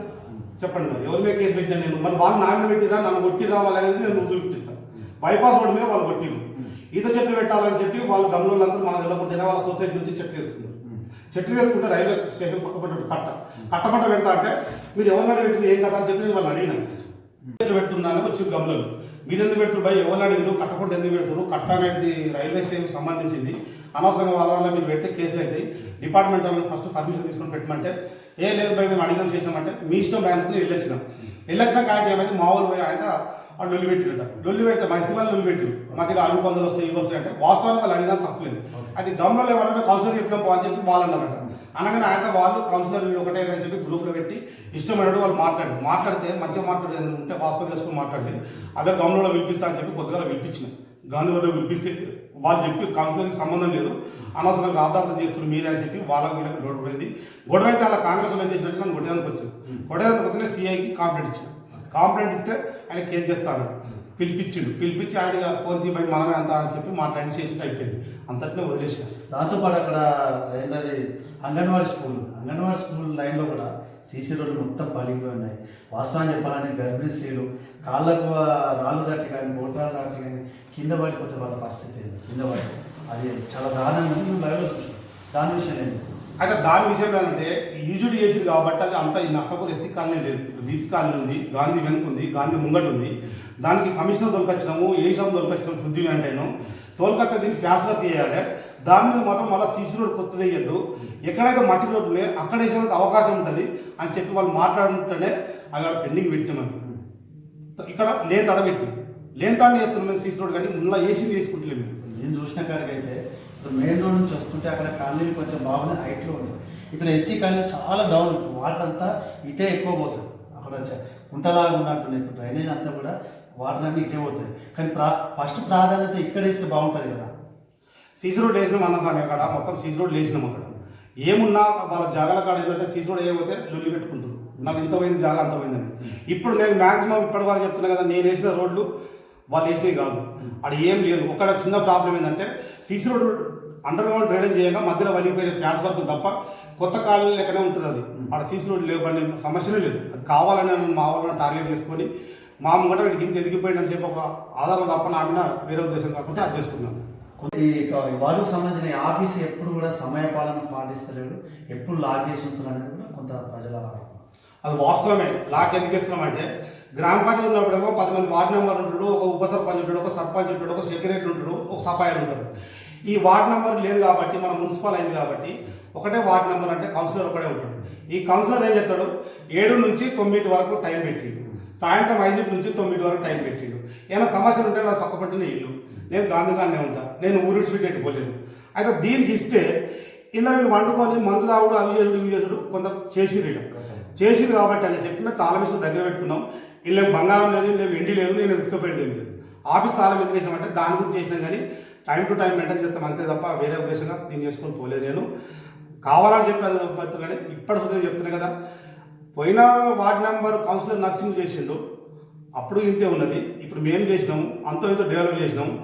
చెప్పండి, మరి ఎవరి మీద కేసు పెట్టినా నేను? మరి వాళ్ళు నాన్న పెట్టిరా, నన్ను కొట్టి రావాలనేది నేను చూపిస్తాను. బైపాస్ రోడ్డు మీద వాళ్ళు కొట్టిరు. ఈత చెట్లు పెట్టాలని చెప్పి వాళ్ళ గమ్ములందరూ మన తెల్లకుంటేనే వాళ్ళ సొసైటీ నుంచి చెట్టు తెచ్చుకున్నారు. చెట్టు తెచ్చుకుంటే రైల్వే స్టేషన్ పక్క కట్టపట్ట పెడతా అంటే మీరు ఎవరినాడు పెట్టిన ఏం కదా అని చెప్పి నేను వాళ్ళు అడిగినాను. చెట్లు పెడుతున్నాను వచ్చి గమ్ములు మీరు ఎందుకు పెడుతున్నారు భయ, ఎవరు అడిగారు? కట్టకుండా ఎందుకు పెడుతున్నారు? కట్ట అనేది రైల్వే స్టేషన్కి సంబంధించింది, అనవసరంగా వాళ్ళ వల్ల మీరు పెడితే కేసులు అవుతాయి, డిపార్ట్మెంట్ వాళ్ళు ఫస్ట్ పర్మిషన్ తీసుకొని పెట్టమంటే ఏ లేదు భయ మేము అడిగినాం చేసినామంటే మీ ఇష్టం బ్యాంకుని వెళ్ళొచ్చినాం. వెళ్ళొచ్చినాక ఆయన ఏమైంది మా ఊరు పోయి ఆయన వాళ్ళు లొల్లి పెట్టినట్ట. లొల్లి పెడితే మనిషి వాళ్ళు లొల్లి పెట్టి మాకు ఇక్కడ 6 వస్తాయి ఇవి వస్తాయి అంటే వాస్తవానికి వాళ్ళు అడిగినా తప్పలేదు. అది గమ్లో ఎవరైనా కౌన్సిలర్ చెప్పినాం అని చెప్పి వాళ్ళు అన్నారట. అనగానే ఆయన వాళ్ళు కౌన్సిలర్ ఒకటే అని చెప్పి గ్రూప్లో పెట్టి ఇష్టమైనట్టు వాళ్ళు మాట్లాడితే మంచిగా మాట్లాడేది ఉంటే వాస్తవం చేసుకుని మాట్లాడి అదే గమ్లో పిలిపిస్తా అని చెప్పి పొద్దుగా పిలిపించిన గాంధీ వద్ద పిలిపిస్తే వాళ్ళు చెప్పి కౌన్సిలర్కి సంబంధం లేదు, అనవసరంగా రాద్ధాంతం చేస్తున్నారు మీరే అని చెప్పి వాళ్ళకి వీళ్ళకి గొడవ పోయింది. గొడవ అయితే అలా కాంగ్రెస్ ఏం చేసినట్టు నన్ను కొట్టేదానికి వచ్చాను. కొట్టేదానికి వస్తేనే సిఐకి కంప్లైంట్ ఇచ్చాను. కంప్లైంట్ ఇస్తే ఆయన కేసు చేస్తాను పిలిపించి ఆయన ఫోన్ తీపై మనమే అంతా అని చెప్పి మాట్లాడి చేసి అయిపోయింది. అంతటినే వదిలేసిన. దాంతోపాటు అక్కడ ఏంటది అంగన్వాడీ స్కూల్ లైన్లో కూడా సీసీ రోడ్లు మొత్తం పలిగిపోయి ఉన్నాయి. వాస్తవాన్ని చెప్పాలంటే గర్భిణీ స్త్రీలు కాళ్ళకు రాళ్ళు తట్టి కానీ బోటాలు తట్టి కానీ కింద పడిపోతే వాళ్ళ పరిస్థితి కింద పడి అది చాలా దారుణంగా మేము లైవ్లో చూసాం. దాని విషయం ఏంటి? అయితే దాని విషయం ఏంటంటే ఈజుడు చేసింది కాబట్టి అది అంత ఈ నర్సాపూర్ ఎస్సీ కాలనీ లేదు, బీసీ కాలనీ ఉంది, గాంధీ వెనుక ఉంది, గాంధీ ముంగట ఉంది. దానికి కమిషనర్ దొరకొచ్చినాము, ఏషం దొరకొచ్చినాము, శుద్ధి అంటేను తోలుకత్త దీనికి ప్యాస్ వర్క్ చేయాలి. దాని మీద మాత్రం మళ్ళీ సీసీ రోడ్ కొత్తది వేయద్దు, ఎక్కడైతే మట్టి రోడ్లు ఉన్నాయో అక్కడ వేసేందుకు అవకాశం ఉంటుంది అని చెప్పి వాళ్ళు మాట్లాడుతుంటేనే అక్కడ పెండింగ్ పెట్టినామని ఇక్కడ లేని తడ పెట్టి లేని తాడిని చెప్తున్నాం సీసీ రోడ్, కానీ ముందు ఏసీ తీసుకుంటలేము. నేను చూసిన కాడికి అయితే ఇప్పుడు మెయిన్ రోడ్ నుంచి వస్తుంటే అక్కడ కాలనీలు కొంచెం బాగున్నాయి, హైట్లో ఉంది. ఇక్కడ ఎస్సీ కాలనీ చాలా డౌన్, వాటర్ అంతా ఇటే ఎక్కువ పోతుంది. అక్కడ కుంటలాగా ఉన్నట్టున్నాయి. ఇప్పుడు డ్రైనేజ్ అంతా కూడా వాటర్ అన్నీ ఇటే పోతుంది. కానీ ఫస్ట్ ప్రాధాన్యత ఇక్కడ ఇస్తే బాగుంటుంది కదా. సీసీ రోడ్ వేసినాం అన్న స్వామి, అక్కడ మొత్తం సీసీ రోడ్ వేసినాం. అక్కడ ఏమున్నా వాళ్ళ జాగాల కాడ ఏంటంటే సీసీ రోడ్ వేయకపోతే లొల్లి పెట్టుకుంటారు, నాకు ఇంత పోయింది జాగా అంత పోయిందని. ఇప్పుడు నేను మ్యాక్సిమం ఇప్పటి వరకు చెప్తున్నా కదా, నేను వేసిన రోడ్లు వాళ్ళు వేసినవి కాదు, అది ఏం లేదు. ఒక చిన్న ప్రాబ్లం ఏంటంటే CC road under ground drainage చేయగా మధ్యలో వలిగిపోయిన ప్యాస్ వర్క్ తప్ప కొత్త కాలనీ లెక్కనే ఉంటుంది. అది అక్కడ సీసీ రోడ్ లేవని సమస్యనే లేదు. అది కావాలని మా వాళ్ళని టార్గెట్ చేసుకొని మా ముంగట వీడికి ఇంత ఎదిగిపోయిందని చెప్పి ఒక ఆధారం తప్ప నా మీద వేరే ఉద్దేశం కాకుండా అది చేస్తున్నాను. ఈ వార్డుకు సంబంధించిన ఆఫీసు ఎప్పుడు కూడా సమయపాలన పాటిస్తలేడు, ఎప్పుడు లాక్ చేసి ఉంటున్నారు అనేది కూడా కొంత ప్రజల అది వాస్తవమే. లాక్ ఎందుకు ఇస్తున్నామంటే గ్రామ పంచాయతీ ఉన్నప్పుడేమో 10 మంది వార్డు మెంబర్లు ఉంటాడు, ఒక ఉప సర్పంచ్ ఉంటాడు, ఒక సర్పంచ్ ఉంటాడు, ఒక సెక్రటరీ ఉంటాడు, ఒక సఫాయర్ ఉంటాడు. ఈ వార్డు నెంబర్ లేదు కాబట్టి మన మున్సిపల్ అయింది కాబట్టి ఒకటే వార్డు నెంబర్ అంటే కౌన్సిలర్ ఒకటే ఉంటాడు. ఈ కౌన్సిలర్ ఏం చెప్తాడు, 7 నుంచి 9 వరకు టైం పెట్టిండు, సాయంత్రం 5 నుంచి 9 వరకు టైం పెట్టిండు. ఏమైనా సమస్యలు ఉంటే నాకు తక్కువ పట్టిన ఇల్లు, నేను గాంధీగానే ఉంటా, నేను ఊరి స్వీట్ పెట్టుకోలేదు. అయితే దీనికి ఇస్తే ఇలా వీళ్ళు వండుకొని మందు తాగుడు అవి చేసుడు ఇవి చేసుడు కొంత చేసిరు కాబట్టి అని చెప్పిన తాళం దగ్గర పెట్టుకున్నాం. వీళ్ళు బంగారం లేదు, వీళ్ళు వెండి లేదు, నేను వెతుకపోయేది ఏం లేదు. ఆఫీస్ తాళం ఎందుకు వేసినామంటే దాని గురించి చేసినాం, కానీ టైం టు టైం మెయింటైన్ చేస్తాం అంతే తప్ప వేరే ఉద్దేశంగా నేను చేసుకొని పోలేదు. నేను కావాలని చెప్పి అది పడుతుంది, కానీ ఇప్పటి సుధీర్ చెప్తున్నాయి కదా, పోయిన వార్డు నెంబర్ కౌన్సిలర్ నర్సింగ్ చేసిండు, అప్పుడు ఇంతే ఉన్నది. ఇప్పుడు మేము చేసినాము, అంతో ఇంతో డెవలప్ చేసినాము.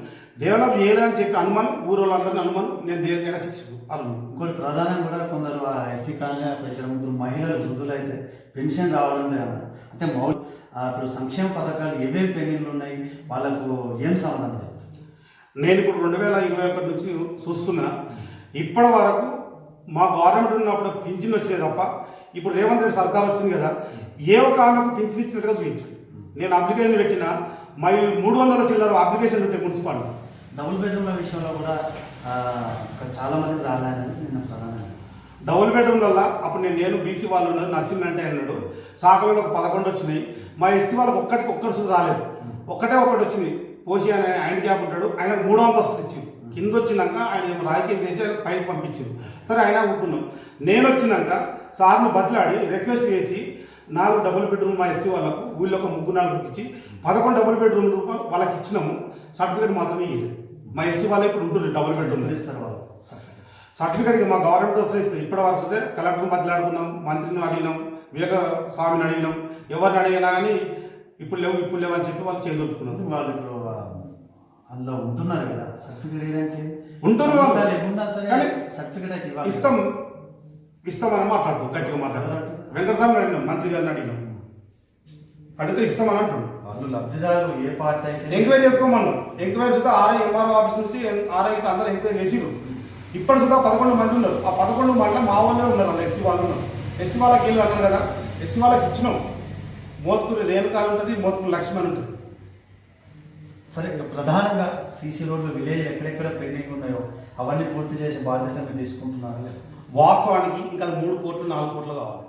డెవలప్ చేయలేదని చెప్పి అనుమానం, ఊరు వాళ్ళందరినీ అనుమానం, నేను దేనికైనా శిక్షకు అర్హుడు. ఇంకోటి ప్రధానంగా కూడా కొందరు ఎస్సీ కాలనీ ఇద్దరు ముగ్గురు మహిళలు వృద్ధులు అయితే పెన్షన్ రావడం లేదన్నారు. అంటే ఇప్పుడు సంక్షేమ పథకాలు ఏవేవి పెండింగ్లు ఉన్నాయి, వాళ్ళకు ఏం సమాధానం చెప్తారు? నేను ఇప్పుడు 2021 నుంచి చూస్తున్నా, ఇప్పటి వరకు మా గవర్నమెంట్ ఉన్నప్పుడు పింఛన్ వచ్చేది తప్ప ఇప్పుడు రేవంత్ రెడ్డి సర్కార్ వచ్చింది కదా, ఏ ఒక్క ఆమెకు పింఛన్ ఇచ్చినట్టుగా చూపించు. నేను అప్లికేషన్ పెట్టిన మా 300 చిల్లర అప్లికేషన్ ఉంటాయి మున్సిపాలిటీ. డబుల్ బెడ్రూమ్ల విషయంలో కూడా చాలా మందికి రాలేదని నిన్న ప్రధానంగా డబుల్ బెడ్రూమ్ వల్ల అప్పుడు నేను బీసీ వాళ్ళు ఉన్నారు, నర్సింగ్ అంటే అన్నాడు, శాఖలో ఒక 11 వచ్చినాయి. మా ఎస్సీ వాళ్ళకి ఒక్కటి సుధా రాలేదు, ఒకటి వచ్చింది. పోసి ఆయన హ్యాండిక్యాప్ ఉంటాడు, ఆయనకు 300 వస్తుంది ఇచ్చింది. కింద వచ్చినాక ఆయన రాజకీయం చేసి ఆయన పైకి పంపించింది. సరే ఆయన ఒప్పుకున్నాం. నేను వచ్చినాక సార్ను బతిలాడి రిక్వెస్ట్ చేసి 4 డబుల్ బెడ్రూమ్ మా ఎస్సీ వాళ్ళకు వీళ్ళు ఒక 3-4 ఇచ్చి 11 డబుల్ బెడ్రూమ్ రూపాయలు వాళ్ళకి ఇచ్చినాము. సర్టిఫికేట్ మాత్రమే ఇవ్వలేదు. మా ఎస్సీ వాళ్ళు ఇప్పుడు ఉంటుంది డబుల్ బెడ్రూమ్ ఇస్తారు వాళ్ళు సర్టిఫికేట్ మా గవర్నమెంట్ వస్తే ఇస్తుంది. ఇప్పటి వరకు వస్తే కలెక్టర్ని బతిలాడుకున్నాం, మంత్రిని అడిగినాం, వివేక స్వామిని అడిగినాం, ఎవరిని అడిగినా కానీ ఇప్పుడు లేవు అని చెప్పి వాళ్ళు చేదొట్టుకున్నాం. వాళ్ళు ఇప్పుడు అందులో ఉంటున్నారు కదా, సర్టిఫికేట్ ఉంటున్నారు కానీ సర్టిఫికేట్ ఇస్తామని మాట్లాడుతాం, గట్టిగా మాట్లాడతారు. వెంకటస్వామిని అడిగినాం, మంత్రి గారిని అడిగినాం, అడిగితే ఇస్తామని అంటున్నాం. వాళ్ళు లబ్ధిదారులు ఏ పార్టీ అయితే ఎంక్వైరీ చేసుకోమన్నాం. ఎంక్వైరీ సుధా ఆర్ఐ ఎంఆర్ఓ ఆఫీస్ నుంచి ఆర్ఐ అందరూ ఎంక్వైరీ చేసిరు. ఇప్పటి సుధా 11 మంది ఉన్నారు. ఆ 11 మందిలో మా వాళ్ళే ఉన్నారు, వాళ్ళు ఎస్సీ వాళ్ళు ఉన్నారు. ఎస్సీ వాళ్ళకి వెళ్ళి అన్నారు కదా, ఎస్సీ వాళ్ళకి ఇచ్చినాం. మోత్కూరి రేణుకా ఉంటుంది, మోత్కూరి లక్ష్మణ్ ఉంటుంది. సరే, ఇంకా ప్రధానంగా సీసీ రోడ్లు విలేజ్ ఎక్కడెక్కడ పెండింగ్ ఉన్నాయో అవన్నీ పూర్తి చేసే బాధ్యత మీరు తీసుకుంటున్నారు. వాస్తవానికి ఇంకా 3 కోట్లు 4 కోట్లు కావాలి.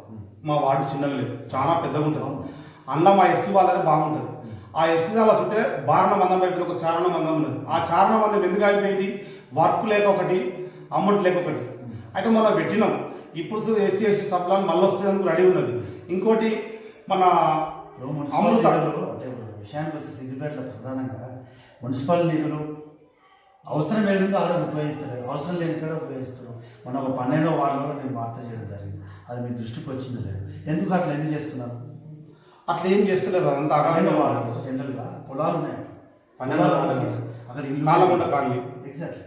మా వార్డు చిన్నగా లేదు, చాలా పెద్దగా ఉంటుంది. అందులో మా ఎస్సీ వాళ్ళదే బాగుంటుంది. ఆ ఎస్సీ వాళ్ళ చూస్తే బారణ మందం వైపు ఒక చారణ మందం ఉన్నది. ఆ చారణ మందం ఎందుకు అయిపోయింది, వర్క్ లేక ఒకటి, అమౌంట్ లేక ఒకటి. అయితే మనం పెట్టినాం. ఇప్పుడు ఎస్సీ సప్లాన్ మళ్ళీ వస్తుంది రెడీ ఉన్నది. ఇంకోటి మన అమృత అంటే విషయానికి వస్తే సిద్దిపేటలో ప్రధానంగా మున్సిపల్ నిధులు అవసరం లేకుండా ఆడ ఉపయోగిస్తారు, అవసరం లేని కూడా ఉపయోగిస్తారు. మన ఒక 12వ వార్డులో నేను వార్త చేయడం జరిగింది, అది మీ దృష్టికి వచ్చింది లేదు. ఎందుకు అట్లా ఎందుకు చేస్తున్నారు? అట్లా ఏం చేస్తలేరు. అంత అగాధంగా వాడు జనరల్గా పొలాలు ఉన్నాయి, అక్కడ నాలగుంట కాలనీ ఎగ్జాక్ట్లీ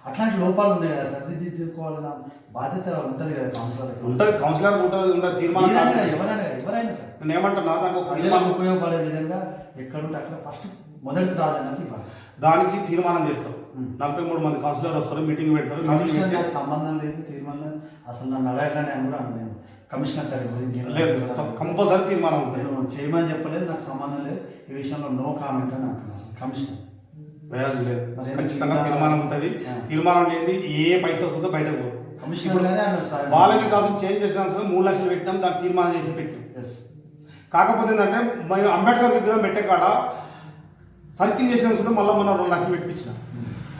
అట్లాంటి లోపాలు ఉన్నాయి కదా, సరిదిద్దుకోవాలన్న బాధ్యత ఉంటుంది కదా కౌన్సిలర్కి. ఉంటుంది, కౌన్సిలర్ ఉంటుంది, తీర్మానం ఎవరైనా సరే నేను ఏమంటున్నా, దానికి ఒక ప్రజలకు ఉపయోగపడే విధంగా ఎక్కడుంటే అక్కడ ఫస్ట్ మొదటి ప్రాధాన్యత ఇవ్వాలి. దానికి తీర్మానం చేస్తాం. 43 మంది కౌన్సిలర్ వస్తారు, మీటింగ్ పెడతారు. కమిషనర్ నాకు సంబంధం లేదు తీర్మానం, అసలు నన్ను అడగగానే అని కూడా నేను కమిషనర్ లేదు, కంపల్సరీ తీర్మానం ఉంటుంది. నేను చేయమని చెప్పలేదు, నాకు సంబంధం లేదు, ఈ విషయంలో నో కామెంట్ అని అంటున్నాను. అసలు కమిషనర్ లేదు, ఖచ్చితంగా తీర్మానం ఉంటుంది. తీర్మానం లేదు, ఏ పైసా వస్తుందో బయటకు పోదు. కమిషనర్ వాళ్ళని కోసం చేంజ్ చేసినాం, 3 లక్షలు పెట్టినాం, దానికి తీర్మానం చేసి పెట్టినాం. కాకపోతే ఏంటంటే మేము అంబేద్కర్ విగ్రహం పెట్టే కాడ సర్కిల్ చేసిన సుద్ధా మళ్ళీ మనం 2 లక్షలు పెట్టించిన.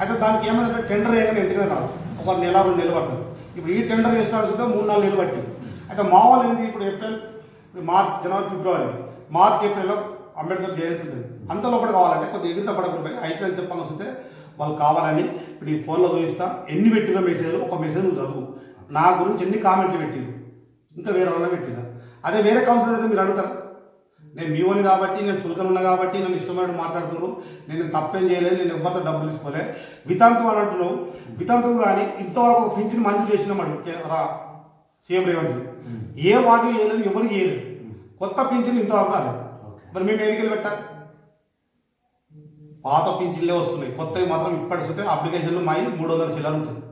అయితే దానికి ఏమైందంటే టెండర్ వేయగానే వెంటనే రాదు, ఒక నెల 2 నెలలు పడుతుంది. ఇప్పుడు ఈ టెండర్ చేసినాడు సుద్ధా 3-4 నెలలు పట్టింది. అయితే మా వాళ్ళు ఏంది, ఇప్పుడు ఏప్రిల్, మార్చ్, జనవరి, ఫిబ్రవరి, మార్చ్, ఏప్రిల్లో అంబేద్కర్ జయంతి ఉంటుంది. అంత లోపల కావాలంటే కొద్దిగా ఎగిరిత పడకుండా అయితే అని చెప్పాలని వస్తే వాళ్ళు కావాలని ఇప్పుడు ఈ ఫోన్లో చూపిస్తా. ఎన్ని పెట్టిన మెసేజ్లు, ఒక మెసేజ్ నువ్వు చదువు, నా గురించి ఎన్ని కామెంట్లు పెట్టిరు, ఇంకా వేరే వాళ్ళని పెట్టిన. అదే వేరే కౌన్సిలర్ అయితే మీరు అడుగుతారు, నేను మీ ఓని కాబట్టి, నేను చులకన ఉన్నా కాబట్టి నన్ను ఇష్టమైన మాట్లాడుతున్నాను, నేను తప్పేం చేయలేదు, నేను ఎవరితో డబ్బులు తీసుకోలే. వితంతు అని అంటున్నావు, వితంతువు కానీ ఇంతవరకు ఒక పింఛన్ మంజూరు చేసినామడు రా సీఎం రేవంత్. ఏ వాటి చేయలేదు, ఎవరు చేయలేదు. కొత్త పింఛన్ ఇంతవరకు రాలేదు. మరి మేము ఎన్నికలు పెట్టాలి, పాత పింఛన్లే వస్తున్నాయి, కొత్తవి మాత్రం ఇప్పటి చూస్తే అప్లికేషన్లు మాయి 300 చిల్లర ఉంటుంది.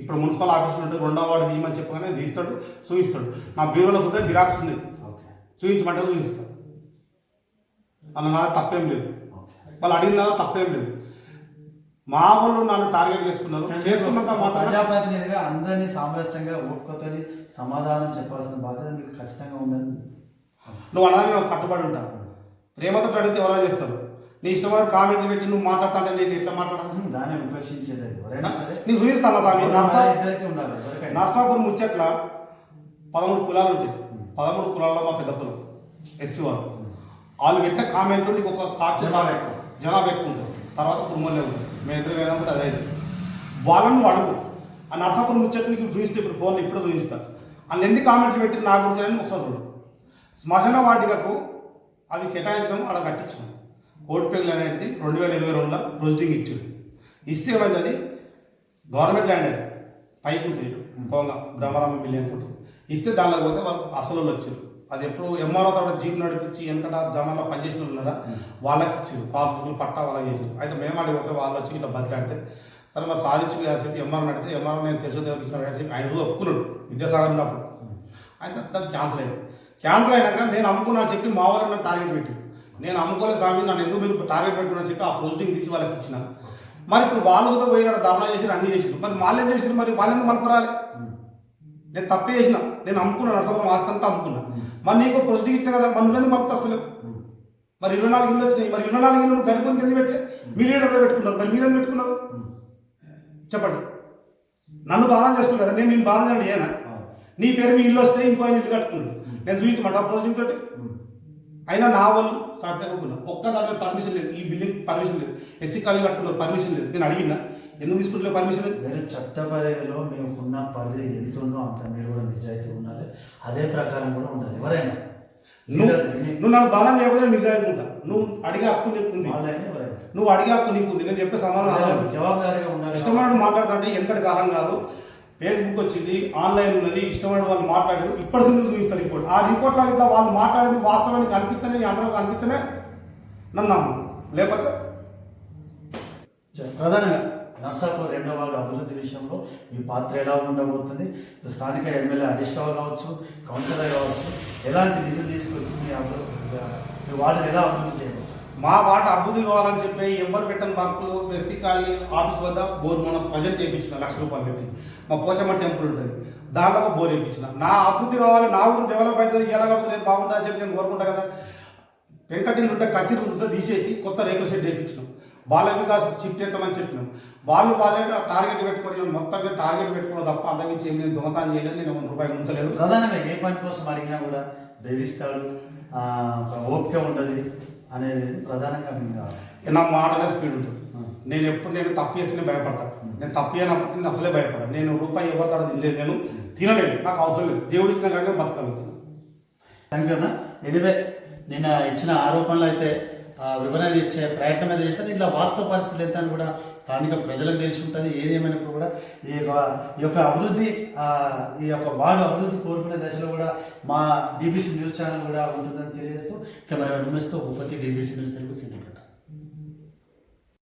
ఇప్పుడు మున్సిపల్ ఆఫీసులు ఉంటుంది, 2వ వార్డు తీయమని చెప్పగానే తీస్తాడు, చూపిస్తాడు. నా బ్యూరోలో చూస్తే జిరాక్స్ ఉంది, చూపించమంటే చూపిస్తాడు. అన్న నా తప్పేం లేదు, వాళ్ళు అడిగిన తప్పేం లేదు. మా వాళ్ళు నన్ను టార్గెట్ చేసుకున్నారు. చేసుకున్నంత మాత్రం ప్రజాప్రతినిధిగా అందరినీ సామరస్యంగా ఓపుకొతని సమాధానం చెప్పాల్సిన బాధ్యత మీకు ఖచ్చితంగా ఉందని నువ్వు అనడానికి నాకు కట్టుబడి ఉంటా. ప్రేమతో అడిగితే ఎవరైనా చేస్తారు. నీ ఇష్టమైన కామెంట్లు పెట్టి నువ్వు మాట్లాడుతుంటే నేను ఎట్లా మాట్లాడాలి? దాన్ని ఉపేక్షించేది ఎవరైనా సరే నీకు చూపిస్తాను. ఇద్దరికి ఉండాలి. నర్సాపూర్ ముచ్చట్ల 13 కులాలు ఉంటాయి. 13 కులాల్లో మా పెద్ద కులం ఎస్సీ వాళ్ళు పెట్టే కామెంట్లు నీకు ఒక జనాభా ఎక్కువ ఉంటుంది. తర్వాత కుటుంబంలో ఉంటుంది. మేము ఇద్దరు వేదం అదే వాళ్ళని నువ్వు అడుగు. ఆ నర్సాపూర్ ముచ్చట్లు నీకు చూపిస్తే ఇప్పుడు ఫోన్ ఇప్పుడు చూపిస్తాను. వాళ్ళు ఎన్ని కామెంట్లు పెట్టి నా గురించి అని ఒకసారి చూడు. శ్మశాన వాటికకు అది కేటాయించడం అక్కడ కట్టించాం. కోటిపల్లి అనేది 2022లో ప్రొసీడింగ్ ఇచ్చాడు. ఇస్తే ఏమైంది, అది గవర్నమెంట్ ల్యాండ్ అది పైకి ఉంటుంది పోగా బ్రహ్మరామ బిల్లి అనుకుంటుంది. ఇస్తే దానిలోకి పోతే వాళ్ళు అసలు వచ్చారు. అది ఎప్పుడు ఎంఆర్ఓ తర్వాత జీప్ నడిపించి వెనకట జమాన్లో పనిచేసిన ఉన్నారా వాళ్ళకి ఇచ్చారు. పాస్బుక్లు పట్టా వాళ్ళకి చేసారు. అయితే మేము అడిగిపోతే వాళ్ళు వచ్చి ఇట్లా బతిలాడితే సరే మరి సాధించు చెప్పి ఎంఆర్ఓ నడితే ఎంఆర్ఓ నేను తెలుసు దేవుడికి ఇచ్చిన చెప్పి ఆయన రోజు ఒప్పుకున్నాడు విద్యాసాగర్ ఉన్నప్పుడు. అయితే దానికి క్యాన్సిల్ అయింది. క్యాన్సిల్ అయినాక నేను అమ్ముకున్నా చెప్పి మా వాళ్ళు నన్ను టార్గెట్ పెట్టి నేను అమ్ముకోలే స్వామి నన్ను ఎందుకు మీరు టార్గెట్ పెట్టుకున్నా చెప్పి ఆ ప్రొసీడింగ్ తీసి వాళ్ళకి ఇచ్చిన. మరి ఇప్పుడు వాళ్ళతో పోయినాడు ధర్నా చేసి అన్ని చేసారు. మరి వాళ్ళు ఏం చేసారు? మరి వాళ్ళు ఎందుకు మలుపురాలి? నేను తప్పే చేసిన. నేను అమ్ముకున్నాను నర్సాపురం ఆస్తంతా అమ్ముకున్నా. మరి నీకు ప్రొసీడింగ్ ఇస్తే కదా మన మీద మలుపు వస్తలేవు. మరి 24 ఇళ్ళు వచ్చినాయి. మరి 24 ఇళ్ళు గరిపోని కింద పెట్టే మీ లీడర్లో పెట్టుకున్నారు. మరి మీద పెట్టుకున్నారు చెప్పండి. నన్ను బాగా చేస్తుంది కదా, నేను బాగా చేయండి ఏనా? నీ పేరు మీ ఇల్లు వస్తే ఇంకో ఆయన ఇల్లు కట్టుకున్నాను. నేను చూపించమంట ప్రొసీడింగ్ తోటి. అయినా నా వాళ్ళు సాఫ్ట్వేర్ ఒప్పుకున్నాను. ఒక్క దాంట్లో పర్మిషన్ లేదు. ఈ బిల్డింగ్ పర్మిషన్ లేదు. ఎస్సీ కాలేజ్ కట్టుకున్నారు పర్మిషన్ లేదు. నేను అడిగినా ఎందుకు తీసుకుంటలే పర్మిషన్? మీరు చట్ట పరిధిలో మీకున్న పరిధి ఎంత ఉందో అంత మీరు కూడా నిజాయితీ ఉండాలి. అదే ప్రకారం కూడా ఉండాలి. ఎవరైనా నువ్వు నన్ను బాగా చేయకపోతే నిజాయితీ ఉంటా. నువ్వు అడిగే హక్కు నీకు ఉంది. నువ్వు అడిగే హక్కు నీకు ఉంది. నేను చెప్పే సమాధానం జవాబుదారీగా ఉండాలి. ఇష్టమైన మాట్లాడుతుంటే ఎంకటి కాలం కాదు. ఫేస్బుక్ వచ్చింది, ఆన్లైన్ ఉన్నది, ఇష్టమైన వాళ్ళు మాట్లాడారు. ఇప్పటి నుంచి చూపిస్తారు రిపోర్ట్. ఆ రిపోర్ట్లో ఇట్లా వాళ్ళు మాట్లాడేది వాస్తవానికి అనిపిస్తేనే అందరూ అనిపిస్తేనే నన్ను నమ్ము. లేకపోతే ప్రధానంగా నర్సాపూర్ 2వ వార్డు అభివృద్ధి విషయంలో మీ పాత్ర ఎలా ఉండబోతుంది? స్థానిక ఎమ్మెల్యే హరీష్ రావు కావచ్చు, కౌన్సిలర్ కావచ్చు, ఎలాంటి నిధులు తీసుకొచ్చి మీ వార్డుని ఎలా అభివృద్ధి చేయబోతుంది? మా వార్డు అభివృద్ధి కావాలని చెప్పి ఎవరు పెట్టని వర్కులు ఎస్సీ కాలనీ ఆఫీస్ వద్ద బోర్ మనం ప్రజెంట్ వేయించిన ₹1,00,000 పెట్టి. మా పోచమ్మ టెంపుల్ ఉంటుంది, దాంట్లో బోర్ వేయించిన. నా అభివృద్ధి కావాలి, నా ఊరు డెవలప్ అవుతుంది, ఎలాగవుతుంది బాగుంటుందా చెప్పి నేను కోరుకుంటా కదా. వెంకటిల్లు ఉంటే కచ్చి రుసుతో తీసేసి కొత్త రేకుల షెడ్ వేయించినాం. బాల వికాస్ షిఫ్ట్ చేద్దామని చెప్పినాం. వాళ్ళే టార్గెట్ పెట్టుకొని మొత్తంగా టార్గెట్ పెట్టుకోవడం తప్ప అంతకుమించి ఏం లేదు. దొంగతనం చేయలేదు, నేను ₹1 ఉంచలేదు. ప్రధానంగా ఏ పని కోసం అడిగినా కూడా బెదిరిస్తాడు, ఓపిక ఉండదు అనేది ప్రధానంగా నా మాటనే స్పీడ్ ఉంటుంది. నేను తప్పు చేస్తేనే భయపడతాను. నేను తప్పు చేయనప్పుడు నేను అసలే భయపడను. నేను ₹1 ఎవరితో తినలేదు, నేను తినలేదు, నాకు అవసరం లేదు. దేవుడు ఇచ్చిన కానీ బతకగలుగుతాను. థ్యాంక్ యూ అన్న. ఎనివే నిన్న ఇచ్చిన ఆరోపణలు అయితే వివరణ ఇచ్చే ప్రయత్నం అయితే చేశారు. ఇట్లా వాస్తవ పరిస్థితులు ఎంత అని కూడా స్థానిక ప్రజలకు తెలిసి ఉంటుంది. ఏదేమైనప్పుడు కూడా ఈ యొక్క అభివృద్ధి ఈ యొక్క వార్డు అభివృద్ధి కోరుకునే దశలో కూడా మా డీబీసీ న్యూస్ ఛానల్ కూడా ఉంటుందని తెలియజేస్తూ కెమెరా ఉమేష్తో ఉపతి డీబీసీ న్యూస్ తెలుగు సిద్ధం.